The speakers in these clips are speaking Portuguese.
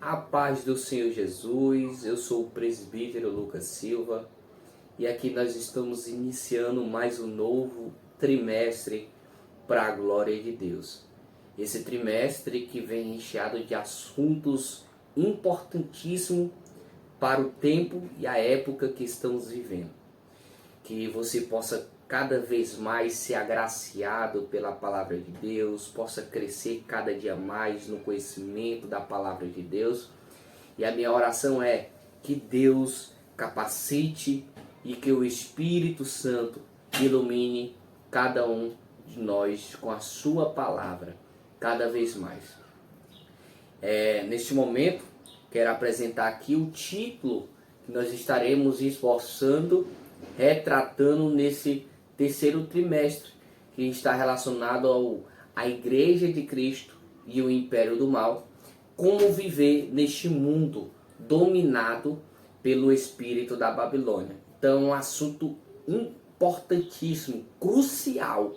A paz do Senhor Jesus, eu sou o presbítero Lucas Silva e aqui nós estamos iniciando mais um novo trimestre para a glória de Deus. Esse trimestre que vem recheado de assuntos importantíssimos para o tempo e a época que estamos vivendo. Que você possa cada vez mais ser agraciado pela palavra de Deus, possa crescer cada dia mais no conhecimento da palavra de Deus. E a minha oração é que Deus capacite e que o Espírito Santo ilumine cada um de nós com a sua palavra cada vez mais. Neste momento, quero apresentar aqui o título que nós estaremos esboçando, retratando nesse terceiro trimestre, que está relacionado à Igreja de Cristo e o Império do Mal, como viver neste mundo dominado pelo espírito da Babilônia. Então, um assunto importantíssimo, crucial,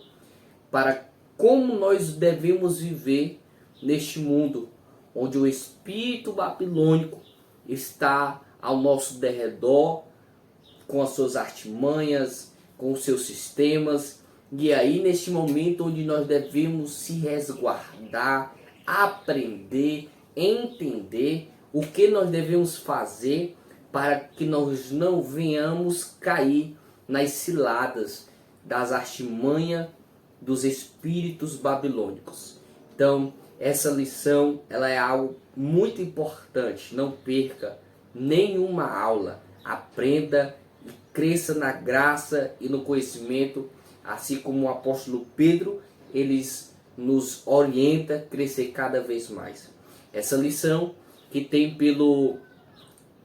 para como nós devemos viver neste mundo, onde o espírito babilônico está ao nosso derredor, com as suas artimanhas, com os seus sistemas. E aí, neste momento onde nós devemos se resguardar, aprender, entender o que nós devemos fazer para que nós não venhamos cair nas ciladas das artimanhas dos espíritos babilônicos. Então, essa lição ela é algo muito importante. Não perca nenhuma aula. Aprenda e cresça na graça e no conhecimento, assim como o apóstolo Pedro, eles nos orienta a crescer cada vez mais. Essa lição que tem pelo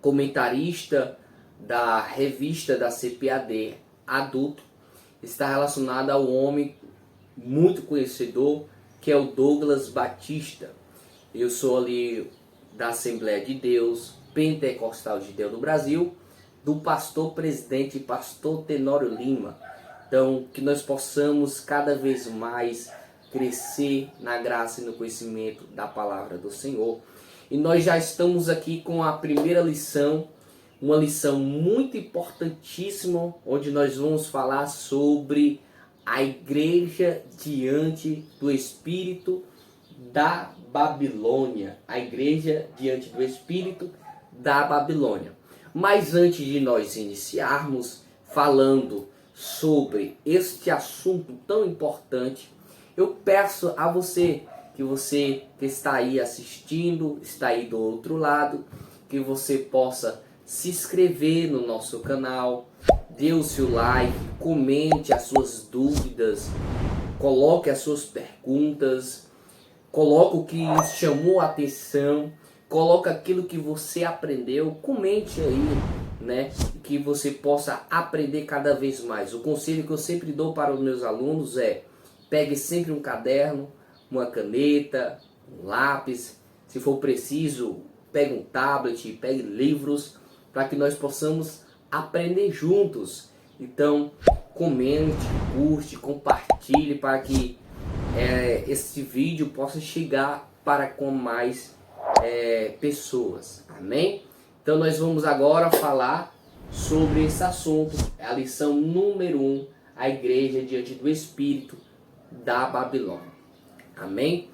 comentarista da revista da CPAD adulto, está relacionada ao homem muito conhecedor, que é o Douglas Batista. Eu sou ali da Assembleia de Deus, Pentecostal de Deus do Brasil, do pastor presidente, pastor Tenório Lima. Então, que nós possamos cada vez mais crescer na graça e no conhecimento da palavra do Senhor. E nós já estamos aqui com a primeira lição, uma lição muito importantíssima, onde nós vamos falar sobre a igreja diante do espírito da Babilônia. A igreja diante do espírito da Babilônia. Mas antes de nós iniciarmos falando sobre este assunto tão importante, eu peço a você que está aí assistindo, está aí do outro lado, que você possa se inscrever no nosso canal, dê o seu like, comente as suas dúvidas, coloque as suas perguntas, coloque o que chamou a atenção, coloque aquilo que você aprendeu, comente aí, né? Que você possa aprender cada vez mais. O conselho que eu sempre dou para os meus alunos é: pegue sempre um caderno, uma caneta, um lápis, se for preciso, pegue um tablet, pegue livros, para que nós possamos aprender juntos. Então, comente, curte, compartilhe, para que esse vídeo possa chegar para com mais pessoas. Amém? Então, nós vamos agora falar sobre esse assunto. É a lição número 1, a igreja diante do espírito da Babilônia. Amém?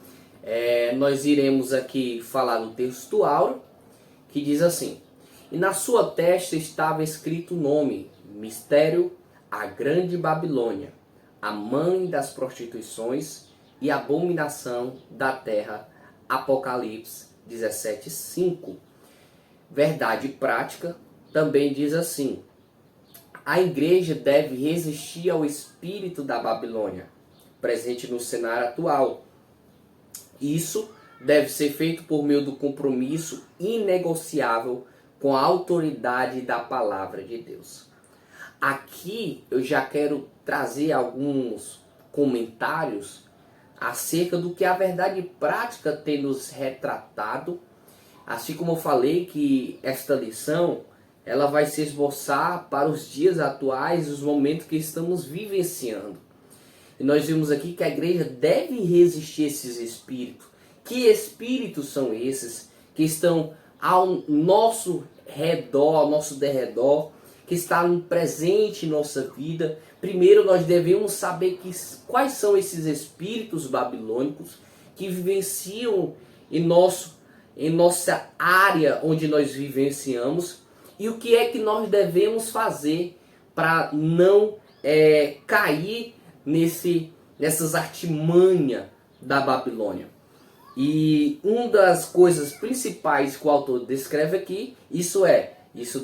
Nós iremos aqui falar do texto áureo, que diz assim: e na sua testa estava escrito o nome, mistério, a grande Babilônia, a mãe das prostituições e abominação da terra. Apocalipse 17:5. Verdade prática também diz assim: a igreja deve resistir ao espírito da Babilônia, presente no cenário atual. Isso deve ser feito por meio do compromisso inegociável com a autoridade da palavra de Deus. Aqui eu já quero trazer alguns comentários acerca do que a verdade prática tem nos retratado. Assim como eu falei que esta lição ela vai se esboçar para os dias atuais, os momentos que estamos vivenciando. E nós vimos aqui que a igreja deve resistir a esses espíritos. Que espíritos são esses que estão ao nosso redor, ao nosso derredor, que está presente em nossa vida. Primeiro nós devemos saber quais são esses espíritos babilônicos que vivenciam em nossa área onde nós vivenciamos, e o que é que nós devemos fazer para não cair nessas artimanhas da Babilônia. E uma das coisas principais que o autor descreve aqui, isso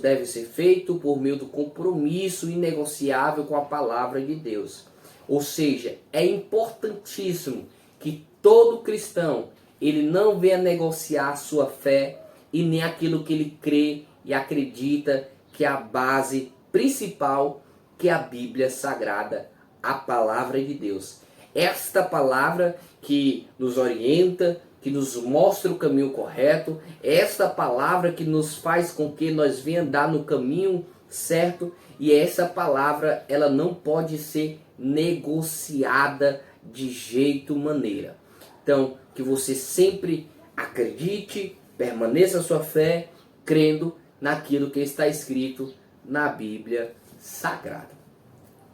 deve ser feito por meio do compromisso inegociável com a palavra de Deus. Ou seja, é importantíssimo que todo cristão, ele não venha negociar a sua fé e nem aquilo que ele crê e acredita que é a base principal, que é a Bíblia Sagrada, a palavra de Deus. Esta palavra que nos orienta, que nos mostra o caminho correto, esta palavra que nos faz com que nós venhamos andar no caminho certo, e essa palavra ela não pode ser negociada de jeito maneira. Então, que você sempre acredite, permaneça a sua fé, crendo naquilo que está escrito na Bíblia Sagrada.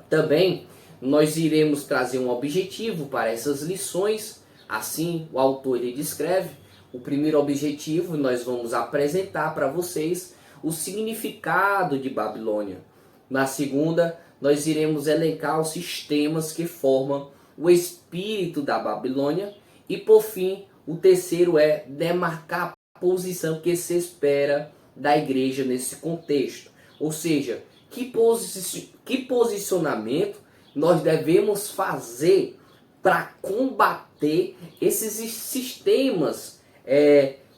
Também nós iremos trazer um objetivo para essas lições. Assim, o autor ele descreve. O primeiro objetivo, nós vamos apresentar para vocês o significado de Babilônia. Na segunda, nós iremos elencar os sistemas que formam o espírito da Babilônia. E por fim, o terceiro é demarcar a posição que se espera da igreja nesse contexto. Ou seja, que posicionamento nós devemos fazer para combater esses sistemas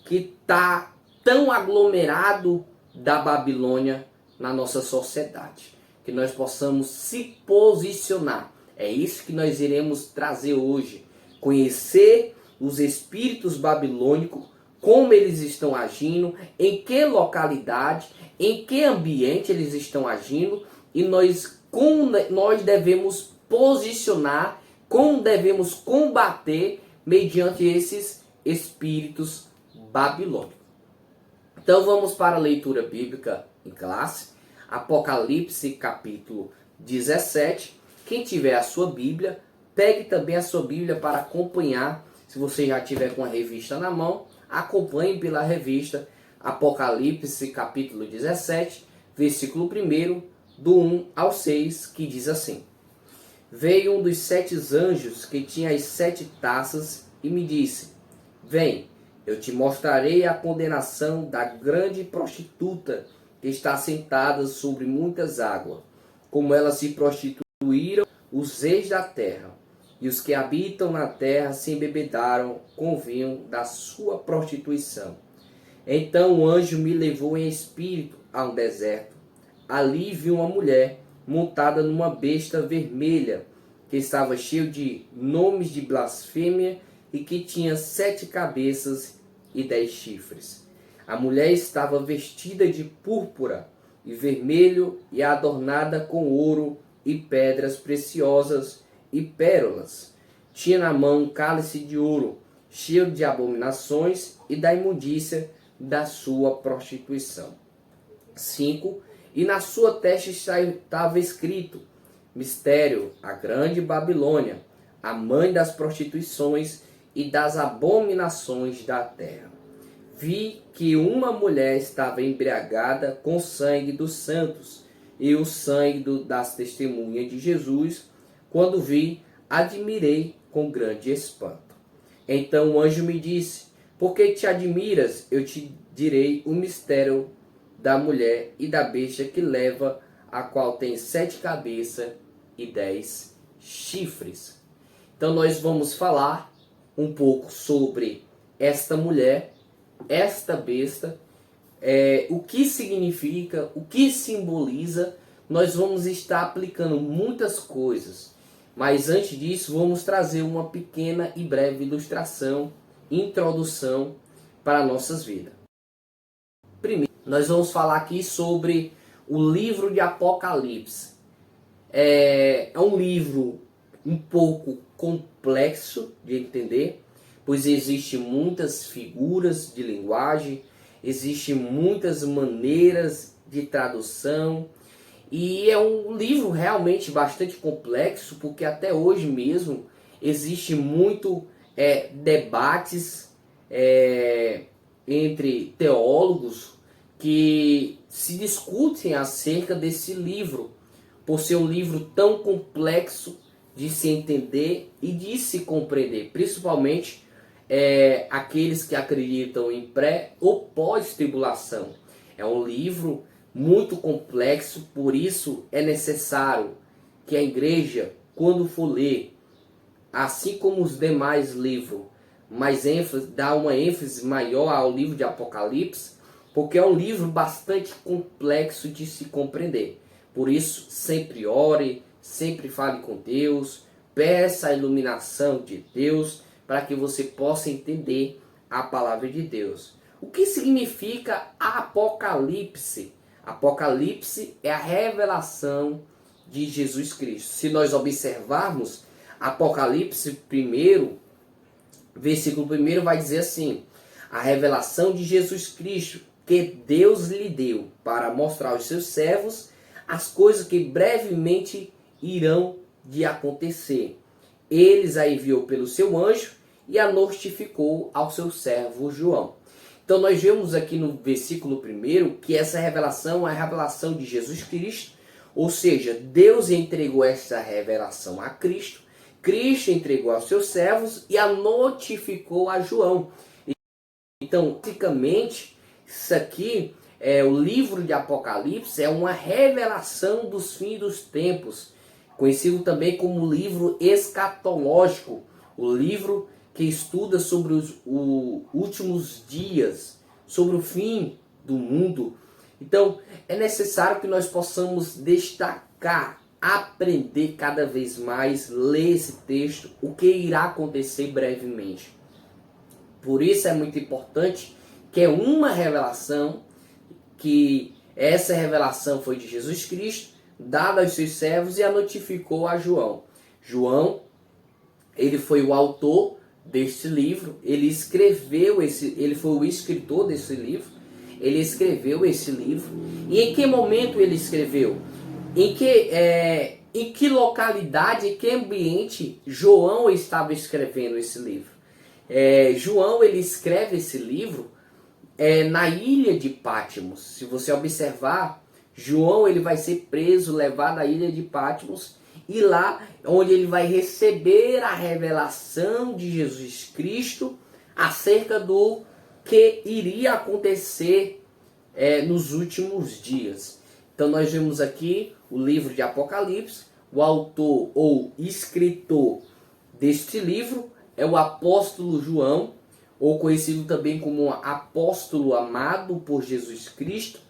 que está tão aglomerado da Babilônia na nossa sociedade. Que nós possamos se posicionar. É isso que nós iremos trazer hoje. Conhecer os espíritos babilônicos, como eles estão agindo, em que localidade, em que ambiente eles estão agindo, e como nós devemos posicionar, como devemos combater mediante esses espíritos babilônicos. Então vamos para a leitura bíblica em classe. Apocalipse capítulo 17. Quem tiver a sua Bíblia, pegue também a sua Bíblia para acompanhar. Se você já tiver com a revista na mão, acompanhe pela revista Apocalipse capítulo 17, versículo 1, do 1 ao 6, que diz assim: Veio um dos 7 anjos que tinha as 7 taças e me disse: Vem, eu te mostrarei a condenação da grande prostituta que está sentada sobre muitas águas, como elas se prostituíram os reis da terra, e os que habitam na terra se embebedaram com o vinho da sua prostituição. Então o anjo me levou em espírito a um deserto. Ali vi uma mulher montada numa besta vermelha, que estava cheio de nomes de blasfêmia e que tinha 7 cabeças e 10 chifres. A mulher estava vestida de púrpura e vermelho e adornada com ouro e pedras preciosas e pérolas. Tinha na mão um cálice de ouro, cheio de abominações e da imundícia da sua prostituição. 5. E na sua testa estava escrito: Mistério, a grande Babilônia, a mãe das prostituições e das abominações da terra. Vi que uma mulher estava embriagada com o sangue dos santos e o sangue das testemunhas de Jesus. Quando vi, admirei com grande espanto. Então o anjo me disse: Por que te admiras? Eu te direi o mistério da mulher e da besta que leva, a qual tem 7 cabeças e 10 chifres. Então nós vamos falar um pouco sobre esta mulher, esta besta, o que significa, o que simboliza. Nós vamos estar aplicando muitas coisas, mas antes disso vamos trazer uma pequena e breve ilustração, introdução para nossas vidas. Primeiro, nós vamos falar aqui sobre o livro de Apocalipse. É um livro um pouco complexo de entender, pois existem muitas figuras de linguagem, existem muitas maneiras de tradução, e é um livro realmente bastante complexo, porque até hoje mesmo existe muito debates entre teólogos que se discutem acerca desse livro, por ser um livro tão complexo de se entender e de se compreender, principalmente aqueles que acreditam em pré ou pós-tribulação. É um livro muito complexo, por isso é necessário que a igreja, quando for ler, assim como os demais livros, dá uma ênfase maior ao livro de Apocalipse, porque é um livro bastante complexo de se compreender. Por isso, sempre ore, sempre fale com Deus, peça a iluminação de Deus para que você possa entender a palavra de Deus. O que significa Apocalipse? Apocalipse é a revelação de Jesus Cristo. Se nós observarmos Apocalipse 1, versículo 1 vai dizer assim: a revelação de Jesus Cristo que Deus lhe deu para mostrar aos seus servos as coisas que brevemente irão de acontecer. Eles a enviou pelo seu anjo e a notificou ao seu servo João. Então nós vemos aqui no versículo 1 que essa revelação é a revelação de Jesus Cristo, ou seja, Deus entregou essa revelação a Cristo, Cristo entregou aos seus servos e a notificou a João. Então, basicamente, isso aqui, o livro de Apocalipse, é uma revelação dos fins dos tempos, conhecido também como livro escatológico, o livro que estuda sobre os últimos dias, sobre o fim do mundo. Então, é necessário que nós possamos destacar, aprender cada vez mais, ler esse texto, o que irá acontecer brevemente. Por isso é muito importante que é uma revelação, que essa revelação foi de Jesus Cristo, dada aos seus servos e a notificou a João. João, ele foi o autor deste livro, ele foi o escritor desse livro, ele escreveu esse livro. E em que momento ele escreveu? Em que localidade, em que ambiente João estava escrevendo esse livro? João, ele escreve esse livro na ilha de Patmos. Se você observar, João, ele vai ser preso, levado à ilha de Patmos, e lá onde ele vai receber a revelação de Jesus Cristo acerca do que iria acontecer nos últimos dias. Então nós vemos aqui o livro de Apocalipse, o autor ou escritor deste livro é o apóstolo João, ou conhecido também como apóstolo amado por Jesus Cristo,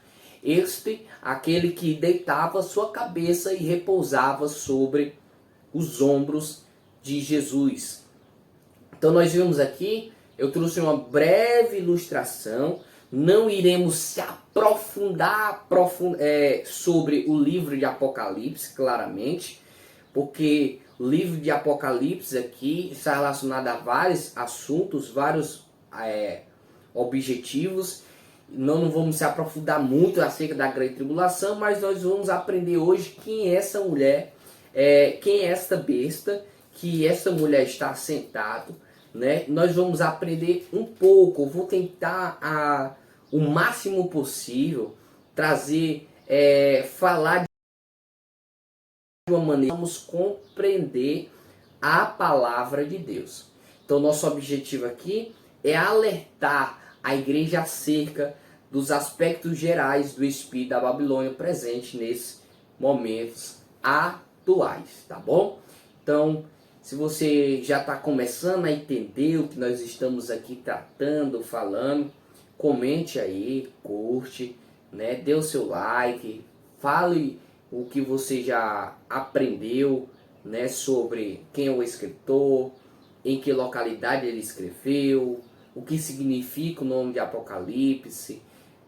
aquele que deitava sua cabeça e repousava sobre os ombros de Jesus. Então nós vemos aqui, eu trouxe uma breve ilustração, não iremos se aprofundar sobre o livro de Apocalipse, claramente, porque o livro de Apocalipse aqui está relacionado a vários assuntos, vários objetivos. Não vamos se aprofundar muito acerca da grande tribulação, mas nós vamos aprender hoje quem é essa mulher, quem é esta besta, que essa mulher está sentada, né? Nós vamos aprender um pouco, eu vou tentar o máximo possível trazer, falar de uma maneira que vamos compreender a palavra de Deus. Então nosso objetivo aqui é alertar a igreja acerca dos aspectos gerais do espírito da Babilônia presente nesses momentos atuais, tá bom? Então, se você já está começando a entender o que nós estamos aqui tratando, falando, comente aí, curte, né? Dê o seu like, fale o que você já aprendeu, né? Sobre quem é o escritor, em que localidade ele escreveu, o que significa o nome de Apocalipse.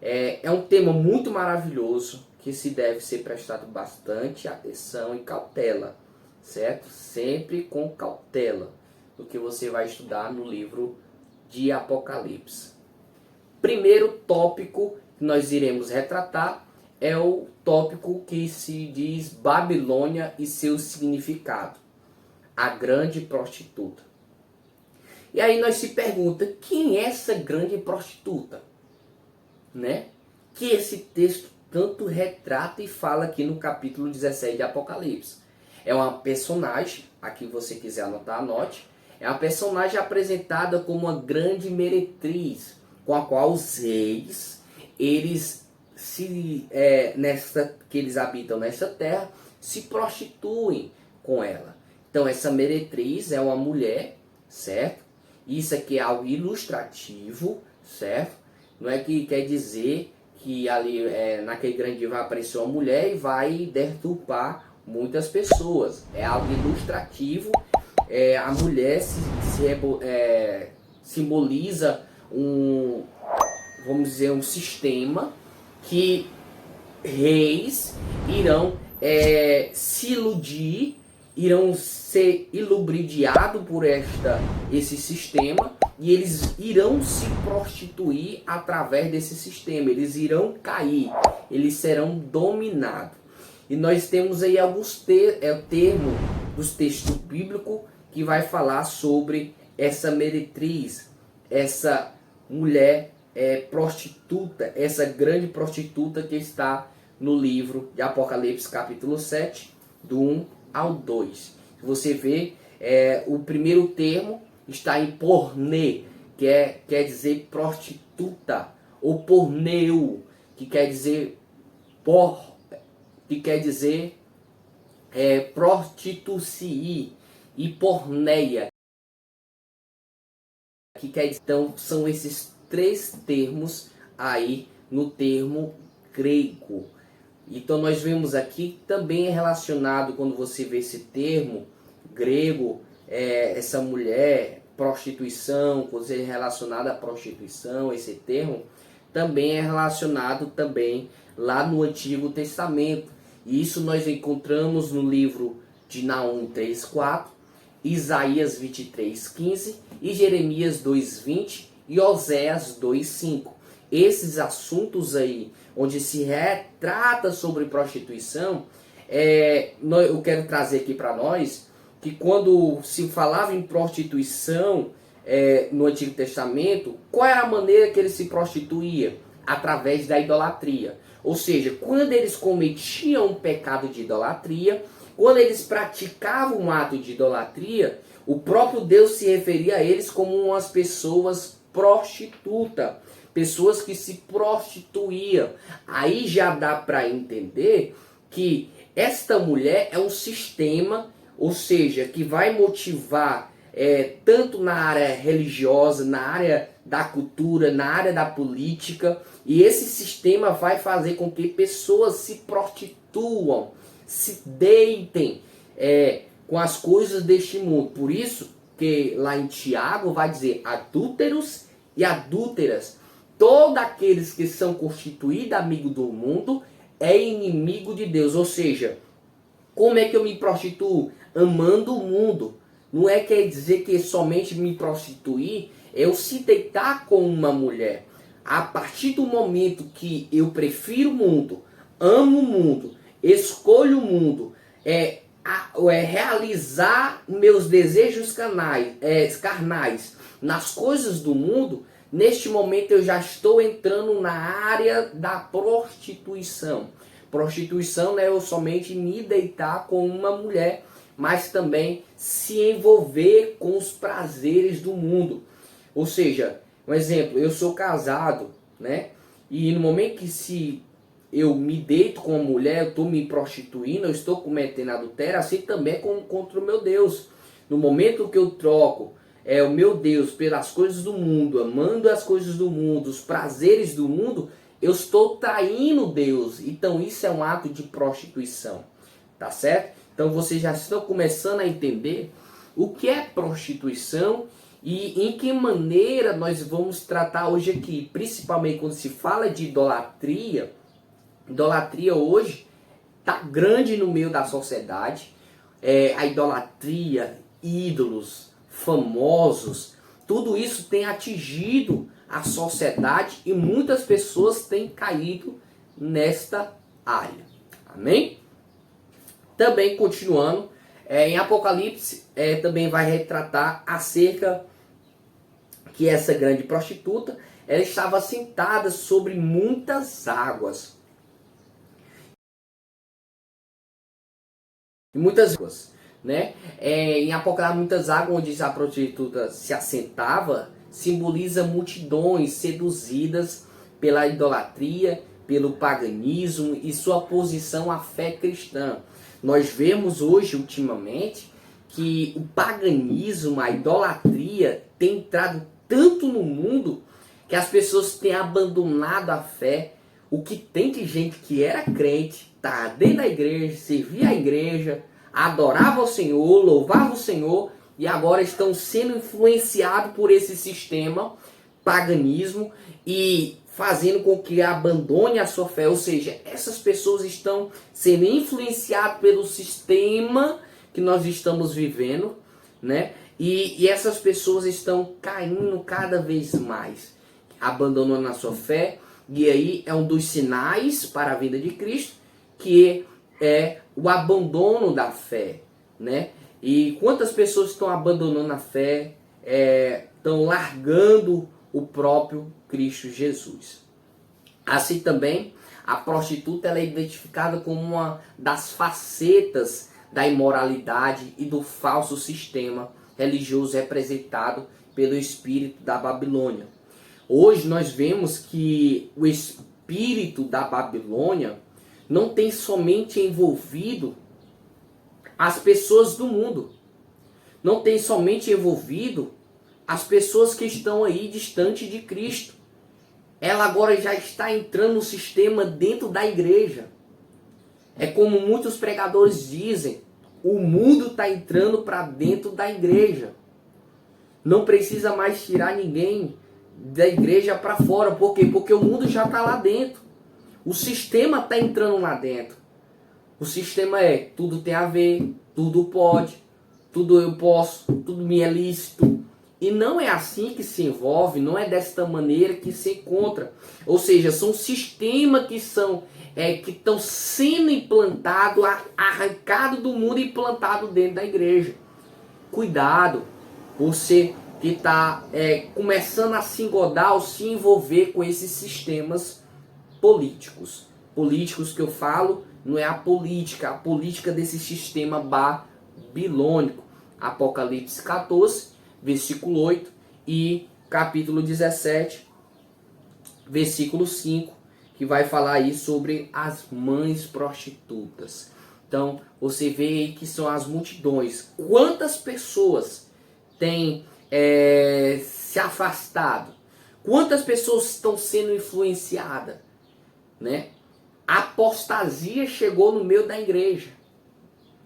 É um tema muito maravilhoso que se deve ser prestado bastante atenção e cautela, certo? Sempre com cautela, do que você vai estudar no livro de Apocalipse. Primeiro tópico que nós iremos retratar é o tópico que se diz Babilônia e seu significado, a grande prostituta. E aí nós se pergunta, quem é essa grande prostituta? Né? Que esse texto tanto retrata e fala aqui no capítulo 17 de Apocalipse. É uma personagem, aqui você quiser anotar, anote. É uma personagem apresentada como uma grande meretriz, com a qual os reis, eles que eles habitam nessa terra, se prostituem com ela. Então essa meretriz é uma mulher, certo? Isso aqui é algo ilustrativo, certo? Não é que quer dizer que ali naquele grande dia vai aparecer uma mulher e vai deturpar muitas pessoas. É algo ilustrativo. A mulher simboliza vamos dizer, um sistema que reis irão se iludir, irão ser ilubridiados por esse sistema, e eles irão se prostituir através desse sistema. Eles irão cair, eles serão dominados. E nós temos aí alguns termos dos textos bíblicos que vai falar sobre essa meretriz, essa mulher prostituta, essa grande prostituta que está no livro de Apocalipse capítulo 7, do 1 ao 2. Você vê, o primeiro termo está em pornê, que quer dizer prostituta, ou porneu, que quer dizer prostituci, e porneia, que quer dizer, então são esses três termos aí no termo grego. Então nós vemos aqui também relacionado, quando você vê esse termo grego, essa mulher, prostituição, coisa relacionada à prostituição, esse termo também é relacionado também lá no Antigo Testamento. E isso nós encontramos no livro de Naum 3:4, Isaías 23:15 e Jeremias 2:20 e Oséias 2:5. Esses assuntos aí, onde se retrata sobre prostituição, eu quero trazer aqui para nós que quando se falava em prostituição no Antigo Testamento, qual era a maneira que ele se prostituía? Através da idolatria. Ou seja, quando eles cometiam um pecado de idolatria, quando eles praticavam um ato de idolatria, o próprio Deus se referia a eles como umas pessoas prostitutas, pessoas que se prostituíam. Aí já dá para entender que esta mulher é um sistema, ou seja, que vai motivar tanto na área religiosa, na área da cultura, na área da política, e esse sistema vai fazer com que pessoas se prostituam, se deitem com as coisas deste mundo. Por isso que lá em Tiago vai dizer adúlteros e adúlteras. Todos aqueles que são constituídos amigo do mundo é inimigo de Deus. Ou seja, como é que eu me prostituo? Amando o mundo. Não quer dizer que somente me prostituir é eu se deitar com uma mulher. A partir do momento que eu prefiro o mundo, amo o mundo, escolho o mundo, realizar meus desejos carnais nas coisas do mundo, neste momento eu já estou entrando na área da prostituição. Prostituição não é eu somente me deitar com uma mulher, mas também se envolver com os prazeres do mundo. Ou seja, um exemplo, eu sou casado, né? E no momento que se eu me deito com uma mulher, eu estou me prostituindo, eu estou cometendo adultério, assim também contra o meu Deus. No momento que eu troco o meu Deus pelas coisas do mundo, amando as coisas do mundo, os prazeres do mundo, eu estou traindo Deus. Então isso é um ato de prostituição, tá certo? Então vocês já estão começando a entender o que é prostituição e em que maneira nós vamos tratar hoje aqui, principalmente quando se fala de idolatria. Idolatria hoje está grande no meio da sociedade. A idolatria, ídolos, famosos. Tudo isso tem atingido a sociedade e muitas pessoas têm caído nesta área. Amém? Também continuando, em Apocalipse também vai retratar acerca que essa grande prostituta, ela estava sentada sobre muitas águas. Muitas águas, né? Em Apocalipse, muitas águas onde a prostituta se assentava, simboliza multidões seduzidas pela idolatria, pelo paganismo e sua posição à fé cristã. Nós vemos hoje, ultimamente, que o paganismo, a idolatria, tem entrado tanto no mundo que as pessoas têm abandonado a fé. O que tem de gente que era crente, tá dentro da igreja, servia a igreja, adorava o Senhor, louvava o Senhor, e agora estão sendo influenciados por esse sistema paganismo e fazendo com que abandone a sua fé. Ou seja, essas pessoas estão sendo influenciadas pelo sistema que nós estamos vivendo, né? E essas pessoas estão caindo cada vez mais, abandonando a sua fé. E aí é um dos sinais para a vinda de Cristo, que é o abandono da fé, né? E quantas pessoas estão abandonando a fé, estão largando o próprio Cristo Jesus. Assim também, a prostituta ela é identificada como uma das facetas da imoralidade e do falso sistema religioso representado pelo espírito da Babilônia. Hoje nós vemos que o espírito da Babilônia não tem somente envolvido as pessoas do mundo, não tem somente envolvido as pessoas que estão aí distante de Cristo. Ela agora já está entrando no sistema dentro da igreja. É como muitos pregadores dizem, o mundo está entrando para dentro da igreja. Não precisa mais tirar ninguém da igreja para fora. Por quê? Porque o mundo já está lá dentro. O sistema está entrando lá dentro. O sistema tudo tem a ver, tudo pode, tudo eu posso, tudo me é lícito. E não é assim que se envolve, não é desta maneira que se encontra. Ou seja, são sistemas que estão sendo implantados, arrancados do mundo e implantados dentro da igreja. Cuidado, você que está começando a se engodar ou se envolver com esses sistemas políticos. Políticos que eu falo, não é a política desse sistema babilônico. Apocalipse 14, versículo 8 e capítulo 17, versículo 5, que vai falar aí sobre as mães prostitutas. Então, você vê aí que são as multidões. Quantas pessoas têm se afastado? Quantas pessoas estão sendo influenciadas? Né? A apostasia chegou no meio da igreja.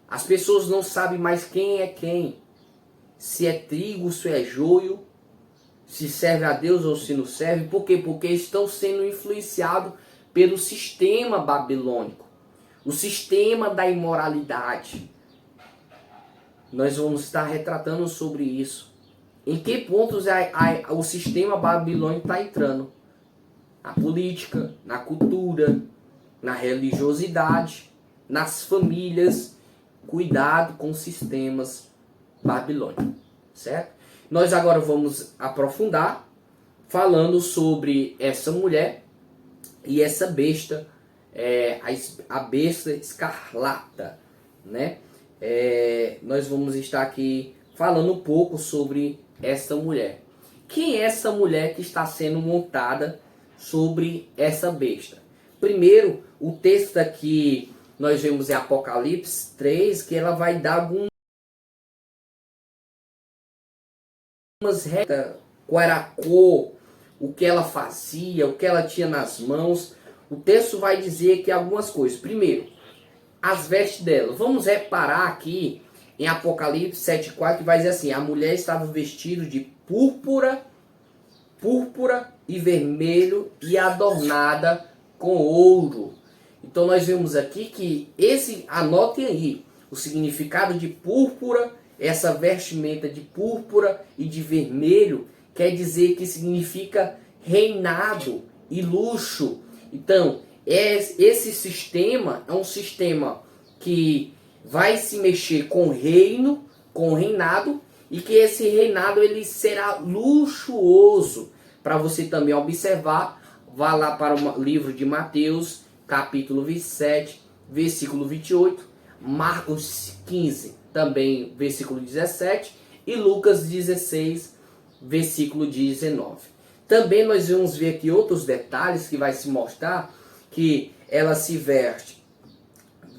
As pessoas não sabem mais quem é quem. Se é trigo, se é joio, se serve a Deus ou se não serve. Por quê? Porque estão sendo influenciados pelo sistema babilônico. O sistema da imoralidade. Nós vamos estar retratando sobre isso. Em que pontos o sistema babilônico está entrando? Na política, na cultura, na religiosidade, nas famílias. Cuidado com sistemas babilônicos, certo? Nós agora vamos aprofundar falando sobre essa mulher e essa besta, a besta escarlata, né? Nós vamos estar aqui falando um pouco sobre essa mulher. Quem é essa mulher que está sendo montada sobre essa besta? Primeiro, o texto aqui nós vemos em Apocalipse 3 que ela vai dar algumas regras, qual era a cor, o que ela fazia, o que ela tinha nas mãos. O texto vai dizer que algumas coisas. Primeiro, as vestes dela. Vamos reparar aqui em Apocalipse 7,4 que vai dizer assim: a mulher estava vestida de púrpura e vermelho e adornada com ouro. Então nós vemos aqui que anotem aí, o significado de púrpura essa vestimenta de púrpura e de vermelho quer dizer que significa reinado e luxo. Então, esse sistema é um sistema que vai se mexer com o reino, com o reinado, e que esse reinado ele será luxuoso. Para você também observar, vá lá para o livro de Mateus, capítulo 27, versículo 28, Marcos 15, também versículo 17, e Lucas 16, versículo 19. Também nós vamos ver aqui outros detalhes que vai se mostrar que ela se veste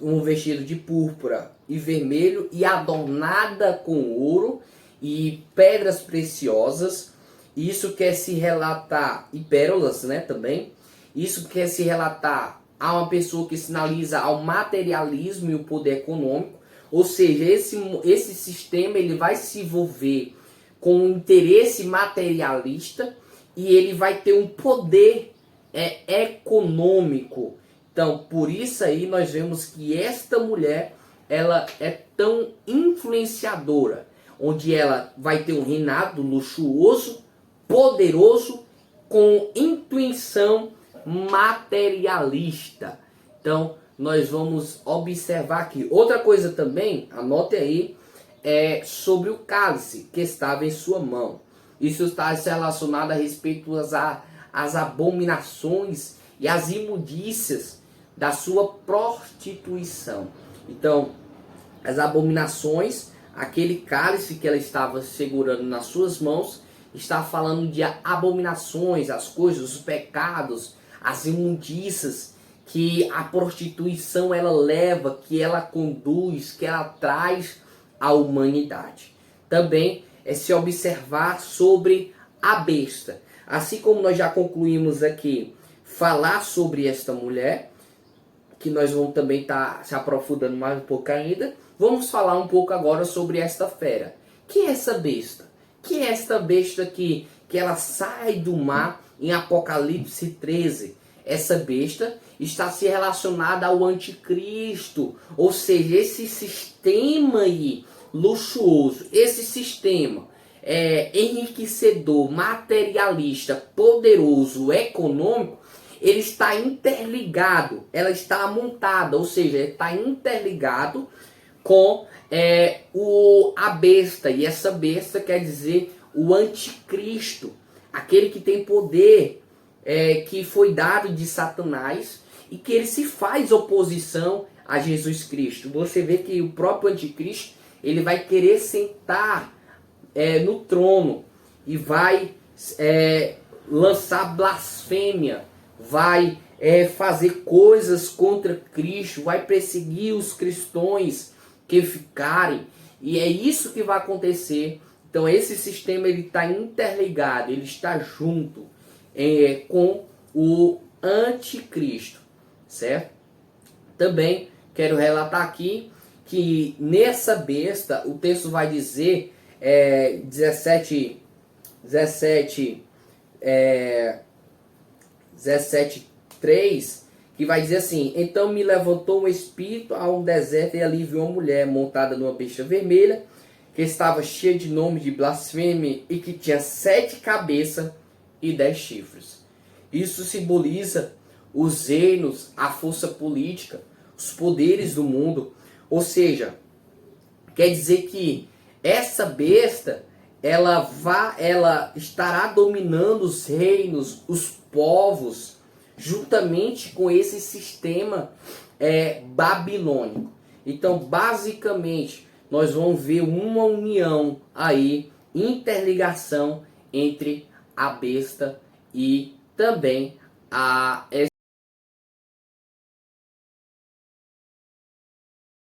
um vestido de púrpura e vermelho e adornada com ouro e pedras preciosas. Isso quer se relatar, e pérolas, né, também. Isso quer se relatar a uma pessoa que sinaliza ao materialismo e o poder econômico. Ou seja, esse sistema ele vai se envolver com um interesse materialista e ele vai ter um poder econômico. Então, por isso aí nós vemos que esta mulher, ela é tão influenciadora, onde ela vai ter um reinado luxuoso, poderoso, com intuição materialista. Então, nós vamos observar aqui. Outra coisa também, anote aí, é sobre o cálice que estava em sua mão. Isso está relacionado a respeito às abominações e às imundícias da sua prostituição. Então, as abominações, aquele cálice que ela estava segurando nas suas mãos, está falando de abominações, as coisas, os pecados, as imundícias que a prostituição ela leva, que ela conduz, que ela traz à humanidade. Também é se observar sobre a besta. Assim como nós já concluímos aqui, falar sobre esta mulher, que nós vamos também estar se aprofundando mais um pouco ainda, vamos falar um pouco agora sobre esta fera. Que é essa besta? Que é esta besta que ela sai do mar em Apocalipse 13? Essa besta está se relacionada ao anticristo, ou seja, esse sistema aí luxuoso, esse sistema enriquecedor, materialista, poderoso, econômico, ele está interligado, ela está amontada, ou seja, está interligado com a besta, e essa besta quer dizer o anticristo, aquele que tem poder, que foi dado de Satanás e que ele se faz oposição a Jesus Cristo. Você vê que o próprio anticristo ele vai querer sentar no trono e vai lançar blasfêmia, vai fazer coisas contra Cristo, vai perseguir os cristãos que ficarem, e é isso que vai acontecer. Então esse sistema ele está interligado, ele está junto com o anticristo, certo? Também quero relatar aqui que nessa besta o texto vai dizer 17:3, que vai dizer assim: então me levantou um espírito a um deserto e ali vi uma mulher montada numa besta vermelha, que estava cheia de nome de blasfêmia e que tinha 7 cabeças e 10 chifres. Isso simboliza os reinos, a força política, os poderes do mundo. Ou seja, quer dizer que essa besta ela estará dominando os reinos, os povos, juntamente com esse sistema babilônico. Então, basicamente, nós vamos ver uma união aí, interligação entre a besta e também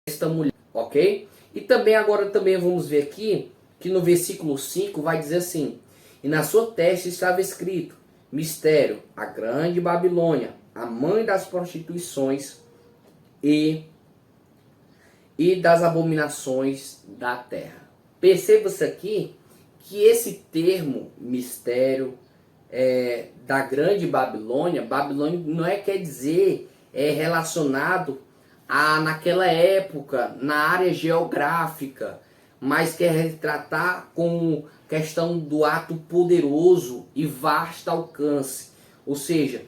esta mulher, ok? E também agora vamos ver aqui que no versículo 5 vai dizer assim: e na sua testa estava escrito: mistério, a grande Babilônia, a mãe das prostituições e das abominações da terra. Perceba-se aqui que esse termo mistério da grande Babilônia, Babilônia não quer dizer relacionado a naquela época, na área geográfica, mas quer retratar com questão do ato poderoso e vasto alcance. Ou seja,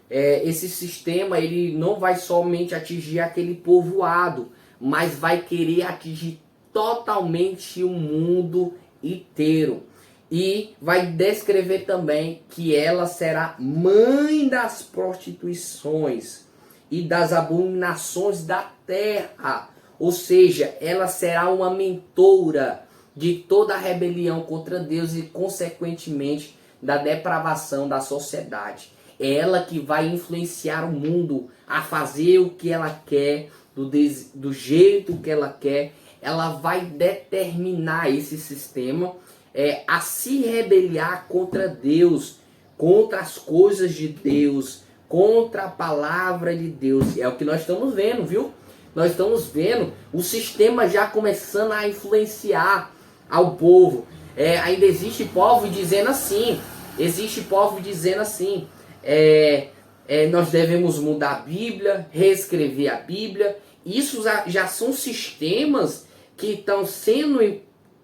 esse sistema ele não vai somente atingir aquele povoado, mas vai querer atingir totalmente o mundo inteiro. E vai descrever também que ela será mãe das prostituições e das abominações da terra. Ou seja, ela será uma mentora de toda a rebelião contra Deus e, consequentemente, da depravação da sociedade. É ela que vai influenciar o mundo a fazer o que ela quer, do jeito que ela quer. Ela vai determinar esse sistema a se rebeliar contra Deus, contra as coisas de Deus, contra a palavra de Deus. É o que nós estamos vendo, viu? Nós estamos vendo o sistema já começando a influenciar ao povo. Ainda existe povo dizendo assim, nós devemos mudar a Bíblia, reescrever a Bíblia. Isso já são sistemas que estão sendo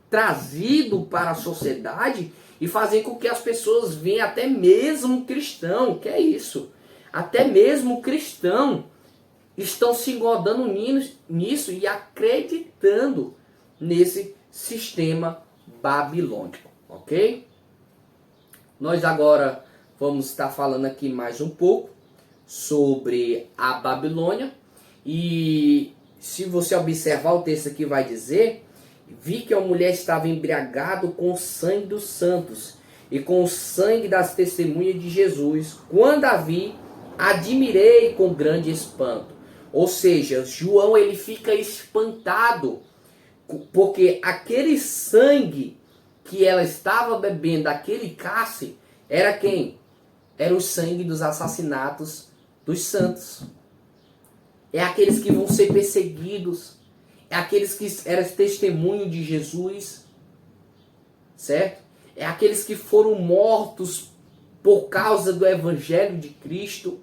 trazidos para a sociedade e fazer com que as pessoas venham, até mesmo cristão, que é isso? Até mesmo cristão estão se engodando nisso e acreditando nesse sistema babilônico, ok? Nós agora vamos estar falando aqui mais um pouco sobre a Babilônia. E se você observar o texto aqui vai dizer: vi que a mulher estava embriagada com o sangue dos santos e com o sangue das testemunhas de Jesus. Quando a vi, admirei com grande espanto. Ou seja, João ele fica espantado, porque aquele sangue que ela estava bebendo, aquele cálice, era quem? Era o sangue dos assassinatos dos santos. É aqueles que vão ser perseguidos. É aqueles que eram testemunho de Jesus. Certo? É aqueles que foram mortos por causa do Evangelho de Cristo.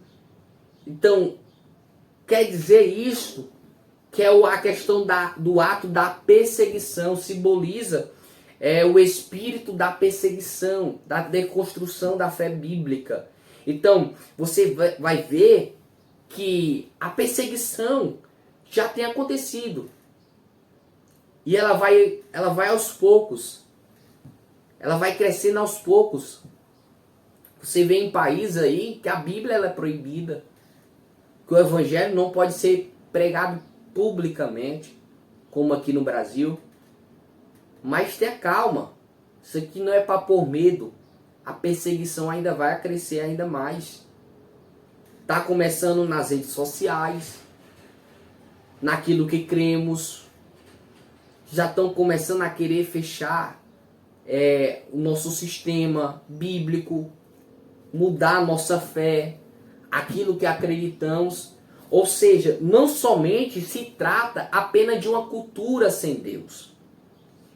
Então, quer dizer isso, que é a questão do ato da perseguição, simboliza o espírito da perseguição, da deconstrução da fé bíblica. Então, você vai ver que a perseguição já tem acontecido. E ela vai aos poucos. Ela vai crescendo aos poucos. Você vê em países aí que a Bíblia ela é proibida, que o Evangelho não pode ser pregado publicamente, como aqui no Brasil. Mas tenha calma. Isso aqui não é para pôr medo. A perseguição ainda vai crescer ainda mais. Está começando nas redes sociais, naquilo que cremos. Já estão começando a querer fechar o nosso sistema bíblico, mudar a nossa fé, aquilo que acreditamos. Ou seja, não somente se trata apenas de uma cultura sem Deus,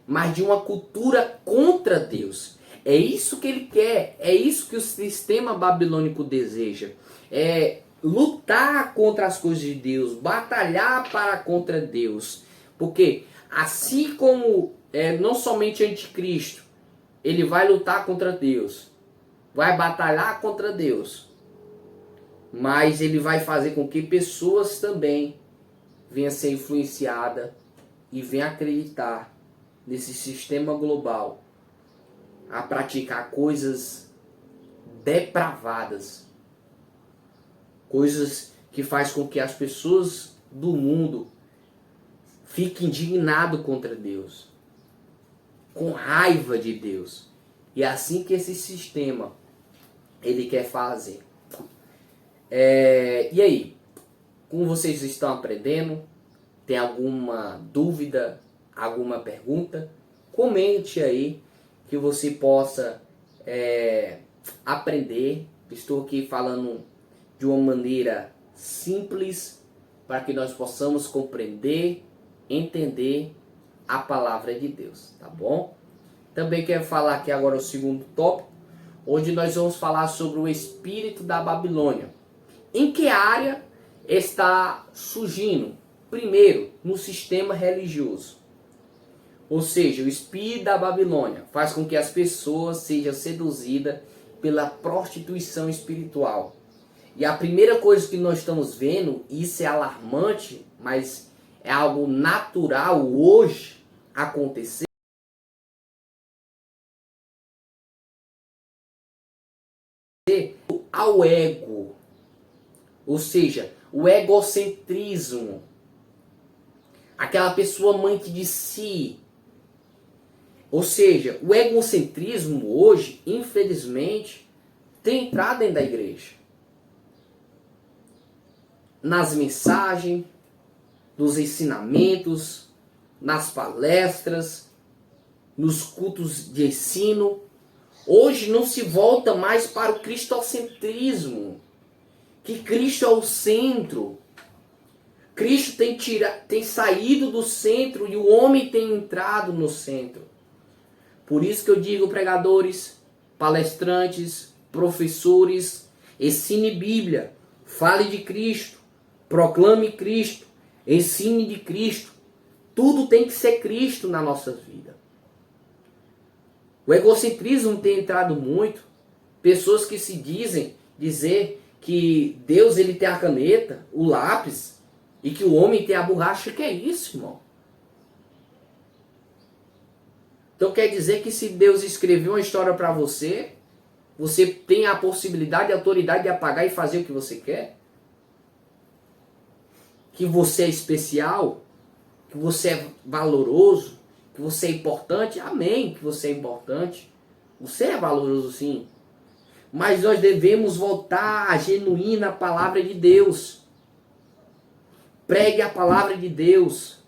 mas de uma cultura contra Deus. É isso que ele quer, é isso que o sistema babilônico deseja. É lutar contra as coisas de Deus, batalhar para contra Deus. Porque assim como não somente anticristo, ele vai lutar contra Deus, vai batalhar contra Deus, mas ele vai fazer com que pessoas também venham a ser influenciadas e venham a acreditar nesse sistema global, a praticar coisas depravadas, coisas que faz com que as pessoas do mundo fiquem indignados contra Deus, com raiva de Deus. E é assim que esse sistema ele quer fazer. E aí? Como vocês estão aprendendo? Tem alguma dúvida? Alguma pergunta? Comente aí, que você possa aprender. Estou aqui falando de uma maneira simples, para que nós possamos compreender, entender a palavra de Deus, tá bom? Também quero falar aqui agora o segundo tópico, onde nós vamos falar sobre o espírito da Babilônia. Em que área está surgindo? Primeiro, no sistema religioso. Ou seja, o espírito da Babilônia faz com que as pessoas sejam seduzidas pela prostituição espiritual. E a primeira coisa que nós estamos vendo, isso é alarmante, mas é algo natural hoje acontecer, ao ego. Ou seja, o egocentrismo. Aquela pessoa amante de si. Ou seja, o egocentrismo hoje, infelizmente, tem entrado dentro da igreja. Nas mensagens, nos ensinamentos, nas palestras, nos cultos de ensino. Hoje não se volta mais para o cristocentrismo, que Cristo é o centro. Cristo tem saído do centro e o homem tem entrado no centro. Por isso que eu digo, pregadores, palestrantes, professores, ensine Bíblia, fale de Cristo, proclame Cristo, ensine de Cristo. Tudo tem que ser Cristo na nossa vida. O egocentrismo tem entrado muito. Pessoas que se dizer que Deus ele tem a caneta, o lápis, e que o homem tem a borracha. Que é isso, irmão? Então quer dizer que se Deus escreveu uma história para você, você tem a possibilidade e a autoridade de apagar e fazer o que você quer? Que você é especial? Que você é valoroso? Que você é importante? Amém, que você é importante. Você é valoroso sim. Mas nós devemos voltar à genuína palavra de Deus. Pregue a palavra de Deus.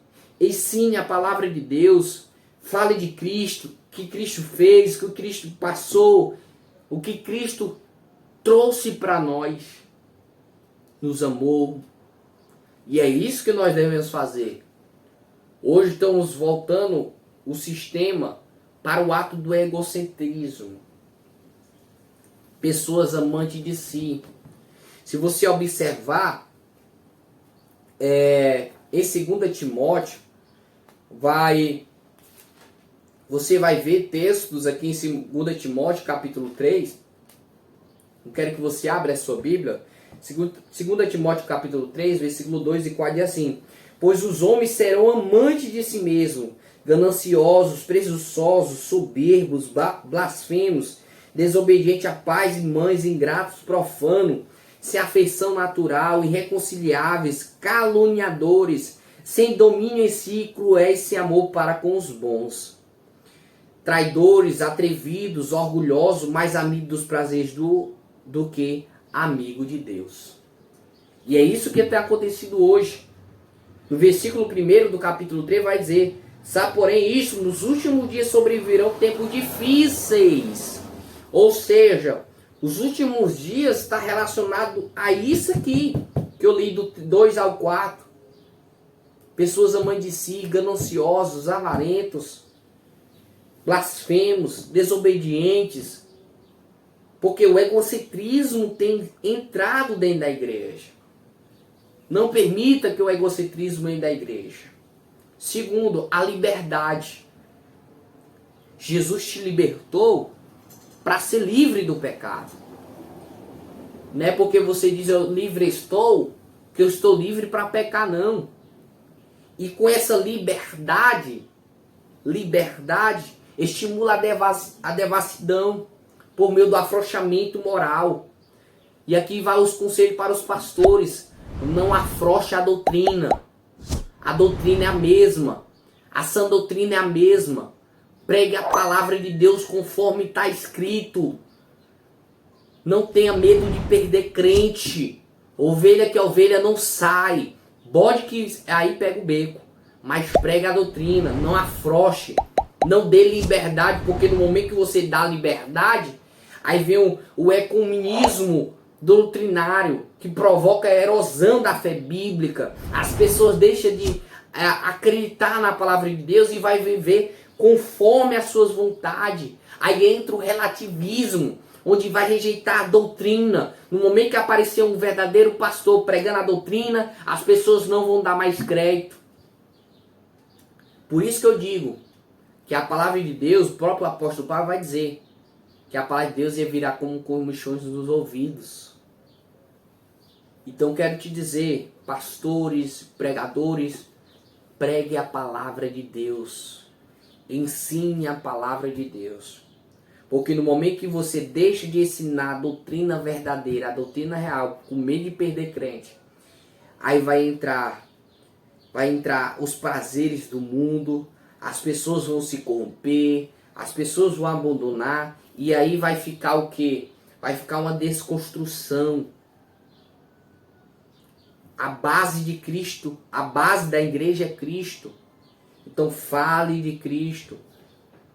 Ensine a palavra de Deus. Fale de Cristo. O que Cristo fez, o que Cristo passou. O que Cristo trouxe para nós. Nos amou. E é isso que nós devemos fazer. Hoje estamos voltando o sistema para o ato do egocentrismo. Pessoas amantes de si. Se você observar, em 2 Timóteo, você vai ver textos aqui em 2 Timóteo, capítulo 3. Eu quero que você abra a sua Bíblia. 2 Timóteo, capítulo 3, versículo 2 e 4, diz assim: pois os homens serão amantes de si mesmos, gananciosos, presunçosos, soberbos, blasfemos, desobedientes a pais e mães, ingratos, profanos, sem afeição natural, irreconciliáveis, caluniadores, sem domínio em si, cruéis, sem amor para com os bons. Traidores, atrevidos, orgulhosos, mais amigos dos prazeres do que amigo de Deus. E é isso que tem acontecido hoje. No versículo 1 do capítulo 3 vai dizer: sabe, porém, isso, nos últimos dias sobrevirão tempos difíceis. Ou seja, os últimos dias está relacionado a isso aqui, que eu li do 2 ao 4. Pessoas amantes de si, gananciosos, avarentos, blasfemos, desobedientes. Porque o egocentrismo tem entrado dentro da igreja. Não permita que o egocentrismo entre da igreja. Segundo, a liberdade. Jesus te libertou para ser livre do pecado. Não é porque você diz eu livre estou, que eu estou livre para pecar, não. E com essa liberdade estimula a devassidão por meio do afrouxamento moral. E aqui vai os conselhos para os pastores: não afrouxe a doutrina. A doutrina é a mesma. A sã doutrina é a mesma. Pregue a palavra de Deus conforme está escrito. Não tenha medo de perder crente. Ovelha que é ovelha não sai. Bode que aí pega o beco. Mas pregue a doutrina. Não afrouxe. Não dê liberdade. Porque no momento que você dá liberdade, aí vem o ecumenismo doutrinário, que provoca a erosão da fé bíblica. As pessoas deixam de acreditar na palavra de Deus e vai viver conforme as suas vontades. Aí entra o relativismo, onde vai rejeitar a doutrina. No momento que aparecer um verdadeiro pastor pregando a doutrina, as pessoas não vão dar mais crédito. Por isso que eu digo, Que a palavra de Deus, o próprio apóstolo Paulo vai dizer que a palavra de Deus ia virar como comichões nos ouvidos. Então quero te dizer, pastores, pregadores, pregue a palavra de Deus. Ensine a palavra de Deus. Porque no momento que você deixa de ensinar a doutrina verdadeira, a doutrina real, com medo de perder crente, aí vai entrar os prazeres do mundo, as pessoas vão se corromper, as pessoas vão abandonar, e aí vai ficar o quê? Vai ficar uma desconstrução. A base de Cristo, a base da igreja é Cristo. Então fale de Cristo,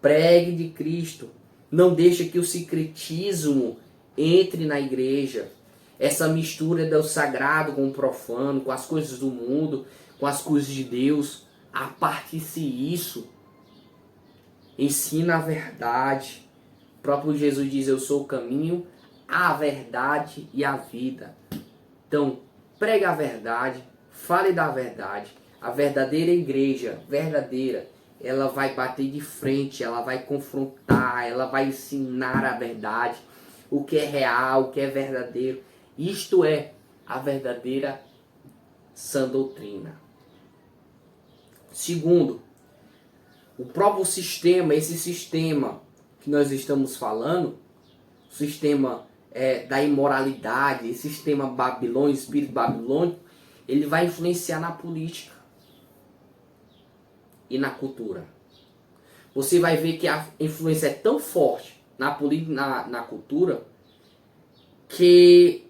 pregue de Cristo. Não deixe que o sincretismo entre na igreja. Essa mistura do sagrado com o profano, com as coisas do mundo, com as coisas de Deus. Aparte-se isso. Ensina a verdade. O próprio Jesus diz, eu sou o caminho, a verdade e a vida. Então, pregue a verdade, fale da verdade. A verdadeira igreja, verdadeira, ela vai bater de frente, ela vai confrontar, ela vai ensinar a verdade, o que é real, o que é verdadeiro. Isto é a verdadeira sã doutrina. Segundo, o próprio sistema, esse sistema que nós estamos falando, o sistema da imoralidade, esse sistema babilônico, espírito babilônico, ele vai influenciar na política e na cultura. Você vai ver que a influência é tão forte na política e na cultura que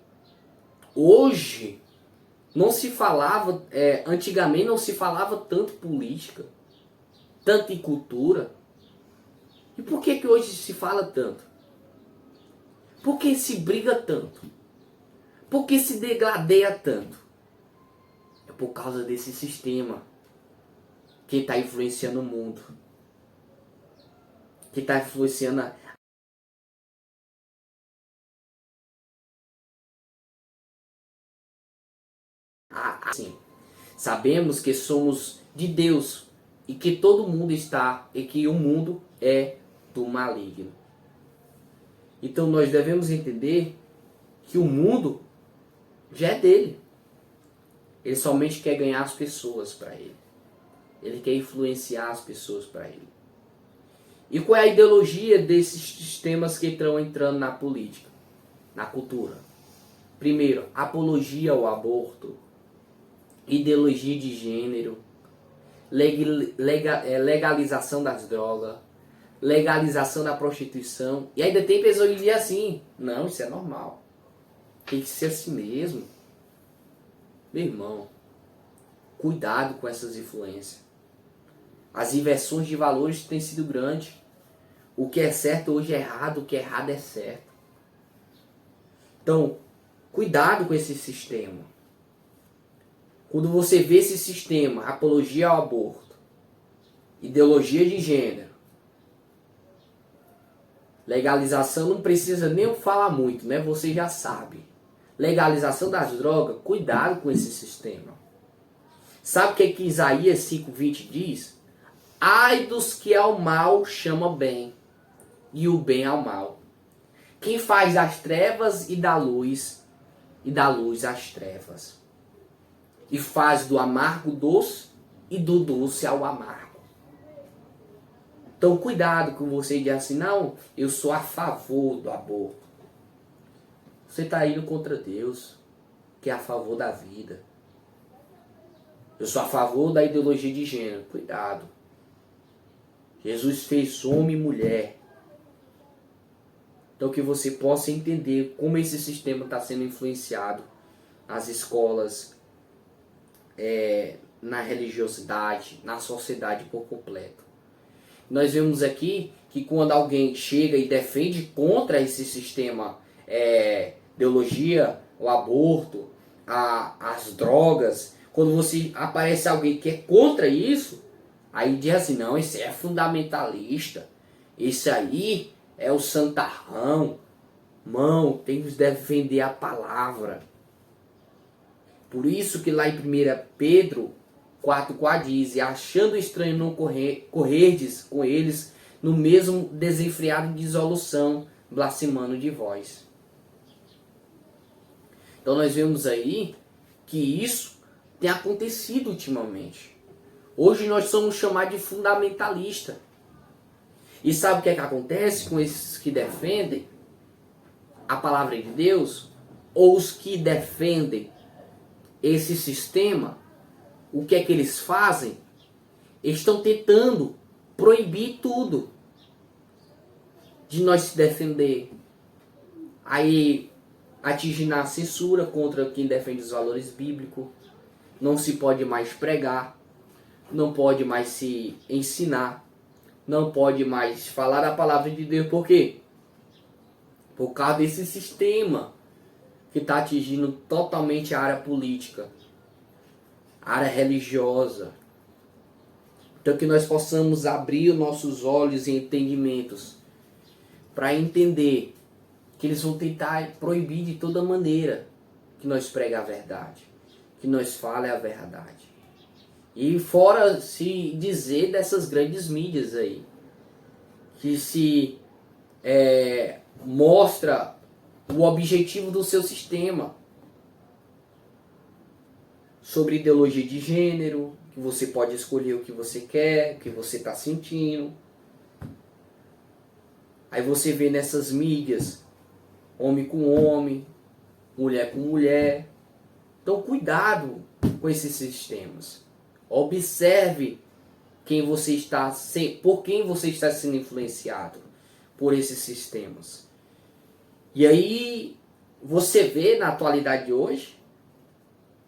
hoje não se falava, antigamente não se falava tanto política, tanto em cultura. E por que hoje se fala tanto? Por que se briga tanto? Por que se degradeia tanto? É por causa desse sistema que está influenciando o mundo. Que está influenciando assim. Sabemos que somos de Deus e que todo mundo está, e que o mundo é do maligno. Então nós devemos entender que o mundo já é dele. Ele somente quer ganhar as pessoas para ele. Ele quer influenciar as pessoas para ele. E qual é a ideologia desses sistemas que estão entrando na política, na cultura? Primeiro, apologia ao aborto, ideologia de gênero, legalização das drogas, legalização da prostituição. E ainda tem pessoas que dizem assim, não, isso é normal. Tem que ser assim mesmo. Meu irmão, cuidado com essas influências. As inversões de valores têm sido grandes. O que é certo hoje é errado, o que é errado é certo. Então, cuidado com esse sistema. Quando você vê esse sistema, apologia ao aborto, ideologia de gênero, legalização, não precisa nem falar muito, né? Você já sabe. Legalização das drogas, cuidado com esse sistema. Sabe o que Isaías 5:20 diz? Ai dos que ao mal chama bem, e o bem ao mal. Quem faz das trevas e da luz às trevas. E faz do amargo doce e do doce ao amargo. Então cuidado com você dizer assim, não, eu sou a favor do aborto. Você está indo contra Deus, que é a favor da vida. Eu sou a favor da ideologia de gênero. Cuidado. Jesus fez homem e mulher. Então que você possa entender como esse sistema está sendo influenciado nas escolas, na religiosidade, na sociedade por completo. Nós vemos aqui que quando alguém chega e defende contra esse sistema, ideologia, o aborto, as drogas, quando você aparece alguém que é contra isso, aí diz assim, não, esse é fundamentalista, esse aí é o santarrão. Mão, tem que defender a palavra. Por isso que lá em 1 Pedro 4:4 diz: e achando estranho não correrdes com eles no mesmo desenfreado de dissolução, blasfemando de vós. Então nós vemos aí que isso tem acontecido ultimamente. Hoje nós somos chamados de fundamentalista. E sabe o que é que acontece com esses que defendem a palavra de Deus? Ou os que defendem esse sistema, o que é que eles fazem? Eles estão tentando proibir tudo de nós se defender. Aí atingindo a censura contra quem defende os valores bíblicos. Não se pode mais pregar, não pode mais se ensinar, não pode mais falar da palavra de Deus. Por quê? Por causa desse sistema que está atingindo totalmente a área política, a área religiosa. Então que nós possamos abrir os nossos olhos e entendimentos para entender que eles vão tentar proibir de toda maneira que nós pregue a verdade, que nós fale a verdade. E fora se dizer dessas grandes mídias aí, que se mostra o objetivo do seu sistema, sobre ideologia de gênero, que você pode escolher o que você quer, o que você está sentindo. Aí você vê nessas mídias, homem com homem, mulher com mulher. Então cuidado com esses sistemas. Observe por quem você está sendo influenciado por esses sistemas. E aí você vê na atualidade de hoje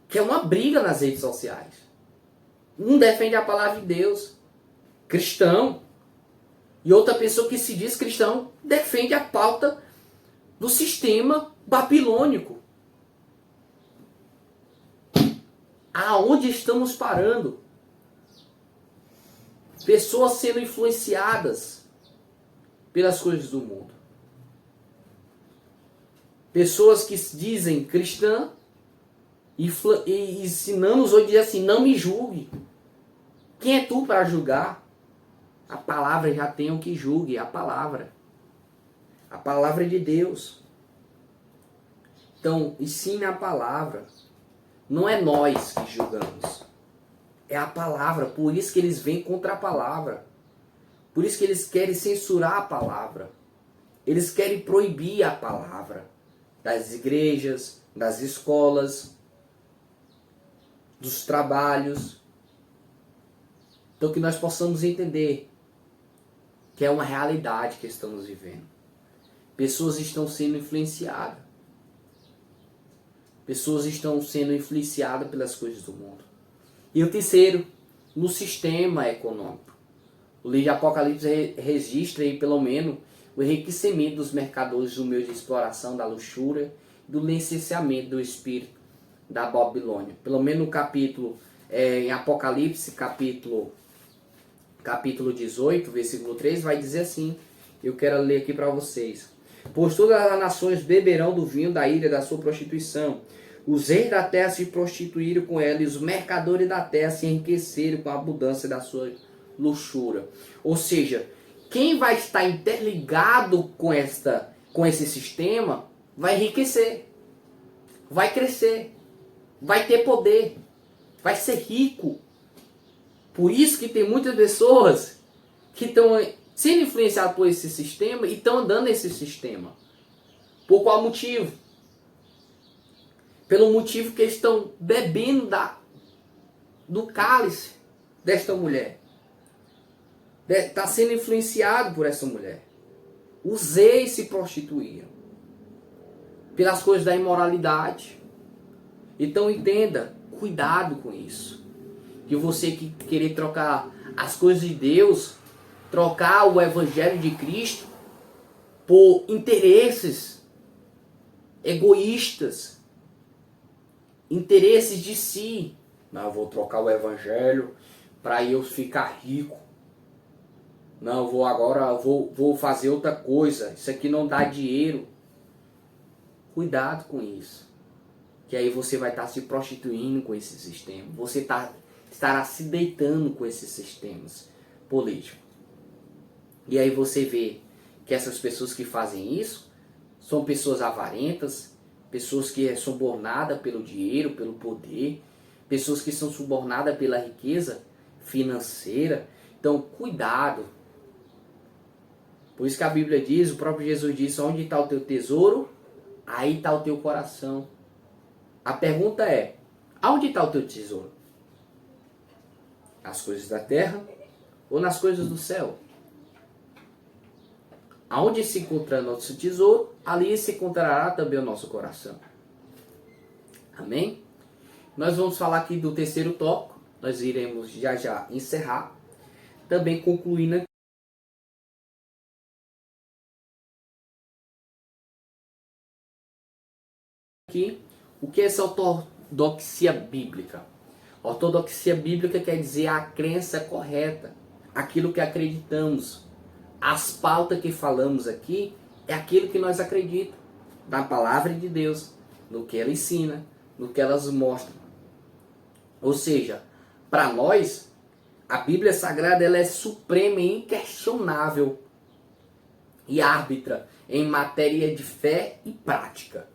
que é uma briga nas redes sociais. Um defende a palavra de Deus, cristão, e outra pessoa que se diz cristão defende a pauta do sistema babilônico. Aonde estamos parando? Pessoas sendo influenciadas pelas coisas do mundo. Pessoas que se dizem cristã e ensinamos hoje assim: não me julgue. Quem é tu para julgar? A palavra já tem o que julgue, a palavra. A palavra de Deus. Então, ensine a palavra. Não é nós que julgamos. É a palavra. Por isso que eles vêm contra a palavra. Por isso que eles querem censurar a palavra. Eles querem proibir a palavra. Das igrejas, das escolas, dos trabalhos. Então que nós possamos entender que é uma realidade que estamos vivendo. Pessoas estão sendo influenciadas. Pessoas estão sendo influenciadas pelas coisas do mundo. E o terceiro, no sistema econômico. O livro de Apocalipse registra aí pelo menos o enriquecimento dos mercadores do meio de exploração, da luxúria, do licenciamento do espírito da Babilônia. Pelo menos no capítulo, em Apocalipse, capítulo 18, versículo 3, vai dizer assim. Eu quero ler aqui para vocês. Pois todas as nações beberão do vinho da ira da sua prostituição. Os reis da terra se prostituíram com ela, e os mercadores da terra se enriqueceram com a abundância da sua luxúria. Ou seja, quem vai estar interligado com esse sistema vai enriquecer, vai crescer, vai ter poder, vai ser rico. Por isso que tem muitas pessoas que estão sendo influenciadas por esse sistema e estão andando nesse sistema. Por qual motivo? Pelo motivo que eles estão bebendo do cálice desta mulher. Está sendo influenciado por essa mulher. Os reis se prostituíram pelas coisas da imoralidade. Então entenda, cuidado com isso. Que você que querer trocar as coisas de Deus, trocar o evangelho de Cristo por interesses egoístas, interesses de si. Não, eu vou trocar o evangelho para eu ficar rico. Não, vou fazer outra coisa. Isso aqui não dá dinheiro. Cuidado com isso. Que aí você vai estar se prostituindo com esse sistema. Você está estará se deitando com esses sistemas políticos. E aí você vê que essas pessoas que fazem isso são pessoas avarentas, pessoas que são subornadas pelo dinheiro, pelo poder, pessoas que são subornadas pela riqueza financeira. Então, cuidado. Por isso que a Bíblia diz, o próprio Jesus disse, onde está o teu tesouro, aí está o teu coração. A pergunta é, aonde está o teu tesouro? Nas coisas da terra ou nas coisas do céu? Aonde se encontra nosso tesouro, ali se encontrará também o nosso coração. Amém? Nós vamos falar aqui do terceiro tópico. Nós iremos já encerrar. Também concluindo aqui o que é essa ortodoxia bíblica. Ortodoxia bíblica quer dizer a crença correta, aquilo que acreditamos. As pautas que falamos aqui é aquilo que nós acreditamos, na palavra de Deus, no que ela ensina, no que elas mostram. Ou seja, para nós, a Bíblia Sagrada ela é suprema e inquestionável e árbitra em matéria de fé e prática.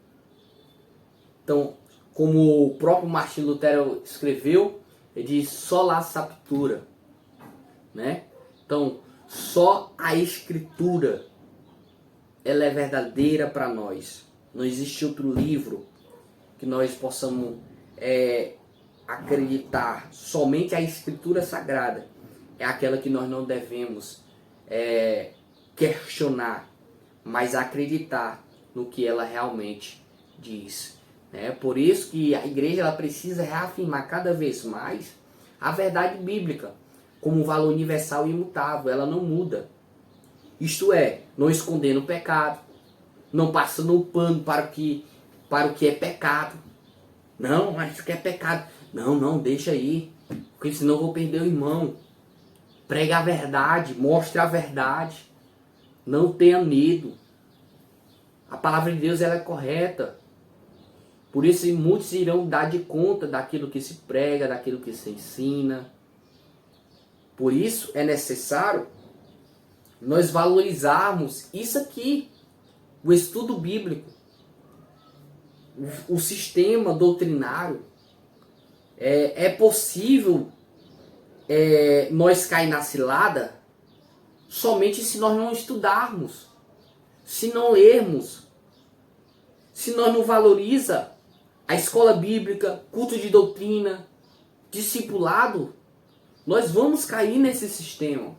Então, como o próprio Martinho Lutero escreveu, ele diz sola scriptura, né? Então, só a Escritura ela é verdadeira para nós. Não existe outro livro que nós possamos acreditar. Somente a Escritura Sagrada é aquela que nós não devemos questionar, mas acreditar no que ela realmente diz. Por isso que a igreja ela precisa reafirmar cada vez mais a verdade bíblica como um valor universal e imutável. Ela não muda. Isto é, não escondendo o pecado, não passando o pano para o que é pecado. Não, mas isso que é pecado. Não, deixa aí, porque senão eu vou perder o irmão. Prega a verdade, mostre a verdade. Não tenha medo. A palavra de Deus ela é correta. Por isso muitos irão dar de conta daquilo que se prega, daquilo que se ensina. Por isso é necessário nós valorizarmos isso aqui, o estudo bíblico, o sistema doutrinário. É possível nós cair na cilada somente se nós não estudarmos, se não lermos, se nós não valorizamos a escola bíblica, culto de doutrina, discipulado, nós vamos cair nesse sistema.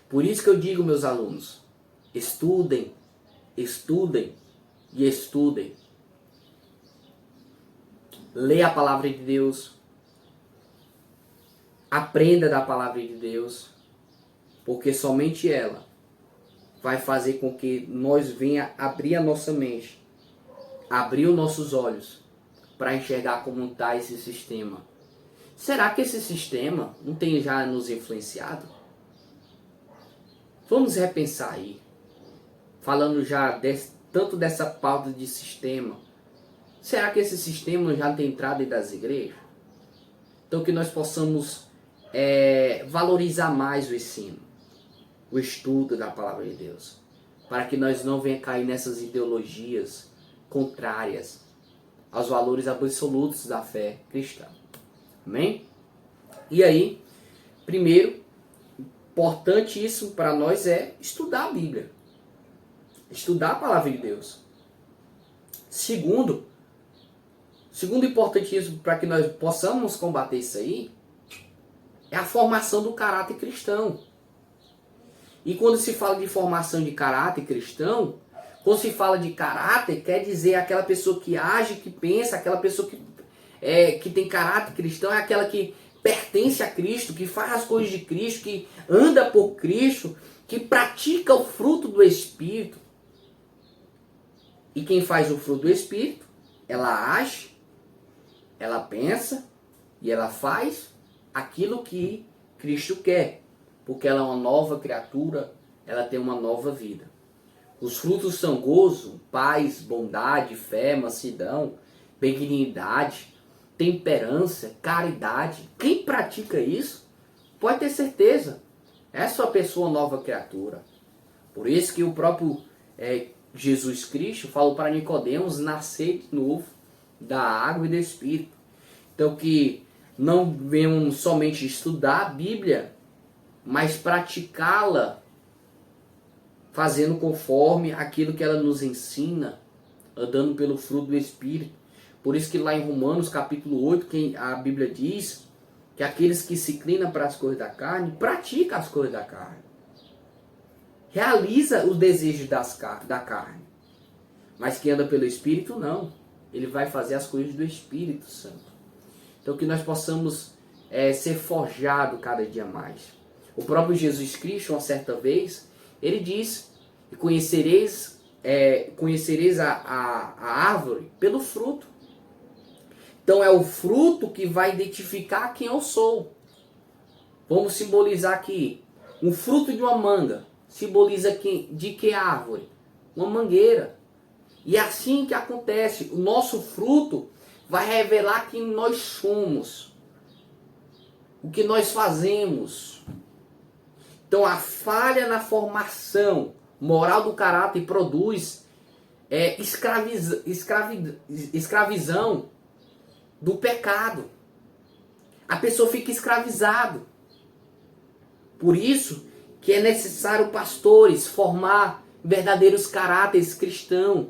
Por isso que eu digo, meus alunos, estudem, estudem e estudem. Leia a palavra de Deus. Aprenda da palavra de Deus. Porque somente ela vai fazer com que nós venha abrir a nossa mente, abrir os nossos olhos para enxergar como está esse sistema. Será que esse sistema não tem já nos influenciado? Vamos repensar aí. Falando já tanto dessa pauta de sistema. Será que esse sistema já tem entrado dentro das igrejas? Então que nós possamos valorizar mais o ensino, o estudo da palavra de Deus. Para que nós não venhamos cair nessas ideologias contrárias aos valores absolutos da fé cristã. Amém? E aí, primeiro, importante isso para nós é estudar a Bíblia. Estudar a palavra de Deus. Segundo importantíssimo para que nós possamos combater isso aí, é a formação do caráter cristão. E quando se fala de formação de caráter cristão, quando se fala de caráter, quer dizer aquela pessoa que age, que pensa, aquela pessoa que tem caráter cristão, é aquela que pertence a Cristo, que faz as coisas de Cristo, que anda por Cristo, que pratica o fruto do Espírito. E quem faz o fruto do Espírito, ela age, ela pensa e ela faz aquilo que Cristo quer. Porque ela é uma nova criatura, ela tem uma nova vida. Os frutos são gozo, paz, bondade, fé, mansidão, benignidade, temperança, caridade. Quem pratica isso, pode ter certeza, é sua pessoa nova criatura. Por isso que o próprio Jesus Cristo falou para Nicodemos nascer de novo da água e do Espírito. Então que não venhamos somente estudar a Bíblia, mas praticá-la, fazendo conforme aquilo que ela nos ensina, andando pelo fruto do Espírito. Por isso que lá em Romanos capítulo 8, a Bíblia diz que aqueles que se inclinam para as coisas da carne, praticam as coisas da carne. Realiza os desejos da carne. Mas quem anda pelo Espírito, não. Ele vai fazer as coisas do Espírito Santo. Então que nós possamos ser forjados cada dia mais. O próprio Jesus Cristo, uma certa vez, ele diz: conhecereis a árvore pelo fruto. Então é o fruto que vai identificar quem eu sou. Vamos simbolizar aqui. Um fruto de uma manga simboliza de que árvore? Uma mangueira. E é assim que acontece. O nosso fruto vai revelar quem nós somos. O que nós fazemos. Então a falha na moral do caráter produz escravizão do pecado. A pessoa fica escravizada. Por isso que é necessário pastores formar verdadeiros caráteres cristãos,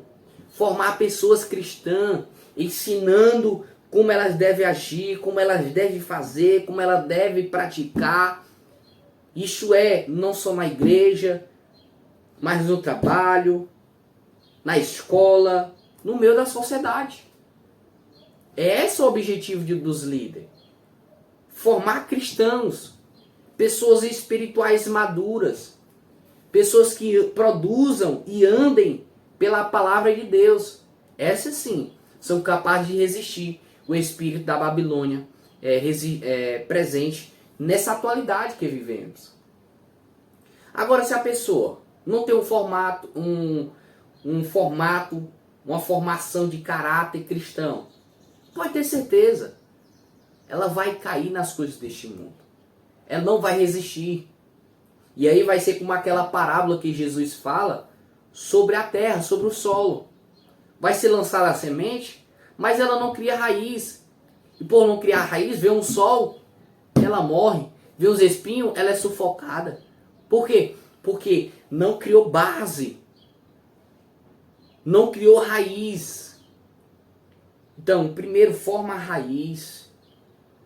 formar pessoas cristãs, ensinando como elas devem agir, como elas devem fazer, como elas devem praticar. Isso não só na igreja, mas no trabalho, na escola, no meio da sociedade. Esse é o objetivo dos líderes. Formar cristãos, pessoas espirituais maduras, pessoas que produzam e andem pela palavra de Deus. Essas sim são capazes de resistir o espírito da Babilônia presente nessa atualidade que vivemos. Agora, se a pessoa não tem uma formação de caráter cristão, pode ter certeza, ela vai cair nas coisas deste mundo. Ela não vai resistir. E aí vai ser como aquela parábola que Jesus fala sobre a terra, sobre o solo. Vai ser lançada a semente, mas ela não cria raiz. E por não criar raiz, vê um sol, ela morre. Vê os espinhos, ela é sufocada. Por quê? Porque não criou base. Não criou raiz. Então, primeiro forma a raiz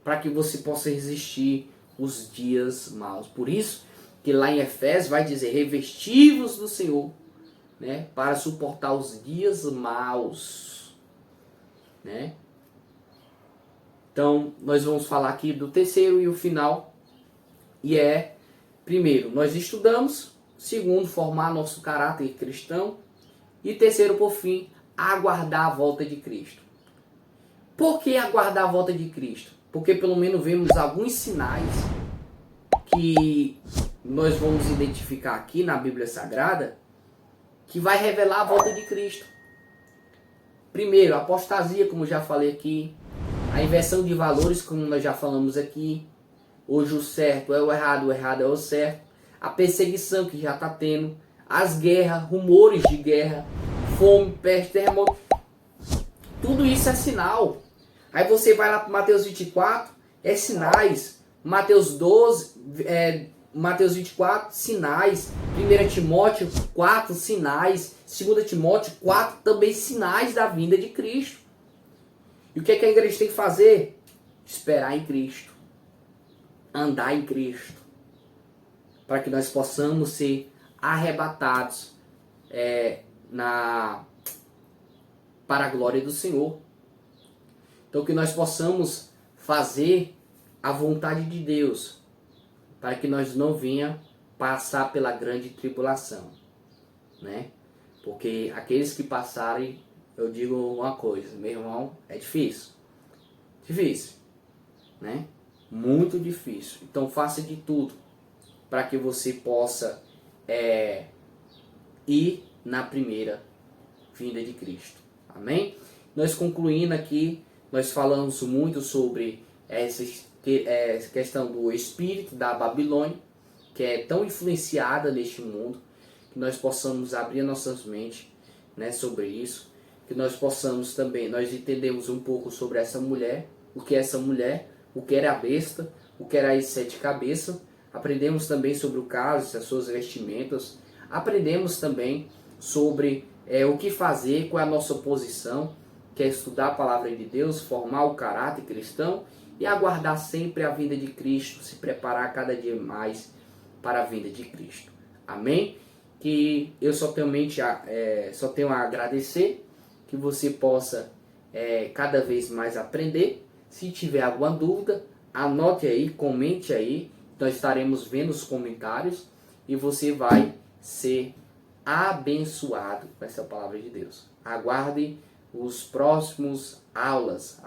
para que você possa resistir os dias maus. Por isso que lá em Efésios vai dizer: revesti-vos do Senhor, né, para suportar os dias maus, né? Então, nós vamos falar aqui do terceiro e o final. E primeiro, nós estudamos. Segundo, formar nosso caráter cristão. E terceiro, por fim, aguardar a volta de Cristo. Por que aguardar a volta de Cristo? Porque pelo menos vemos alguns sinais que nós vamos identificar aqui na Bíblia Sagrada que vai revelar a volta de Cristo. Primeiro, a apostasia, como já falei aqui. A inversão de valores, como nós já falamos aqui. Hoje o certo é o errado é o certo. A perseguição que já está tendo. As guerras, rumores de guerra. Fome, peste, terremoto. Tudo isso é sinal. Aí você vai lá para Mateus 24, sinais. Mateus 12, Mateus 24, sinais. 1 Timóteo 4, sinais. 2 Timóteo 4, também sinais da vinda de Cristo. E o que a igreja tem que fazer? Esperar em Cristo. Andar em Cristo. Para que nós possamos ser arrebatados para a glória do Senhor. Então que nós possamos fazer a vontade de Deus, para que nós não venha passar pela grande tribulação, né? Porque aqueles que passarem, eu digo uma coisa, meu irmão, é difícil, né? Muito difícil. Então faça de tudo para que você possa ir na primeira vinda de Cristo. Amém? Nós concluindo aqui Nós falamos muito sobre essa questão do espírito da Babilônia, que é tão influenciada neste mundo, que nós possamos abrir nossas mentes, né, sobre isso, que nós possamos também, nós entendemos um pouco sobre essa mulher, o que é essa mulher, o que era a besta, o que era as 7 cabeças, aprendemos também sobre o caso, as suas vestimentas, aprendemos também sobre o que fazer, qual é a nossa posição, que é estudar a palavra de Deus, formar o caráter cristão e aguardar sempre a vinda de Cristo, se preparar cada dia mais para a vinda de Cristo. Amém? Que eu só tenho a agradecer, que você possa cada vez mais aprender. Se tiver alguma dúvida, anote aí, comente aí, nós estaremos vendo os comentários e você vai ser abençoado com essa palavra de Deus. Aguarde os próximos aulas.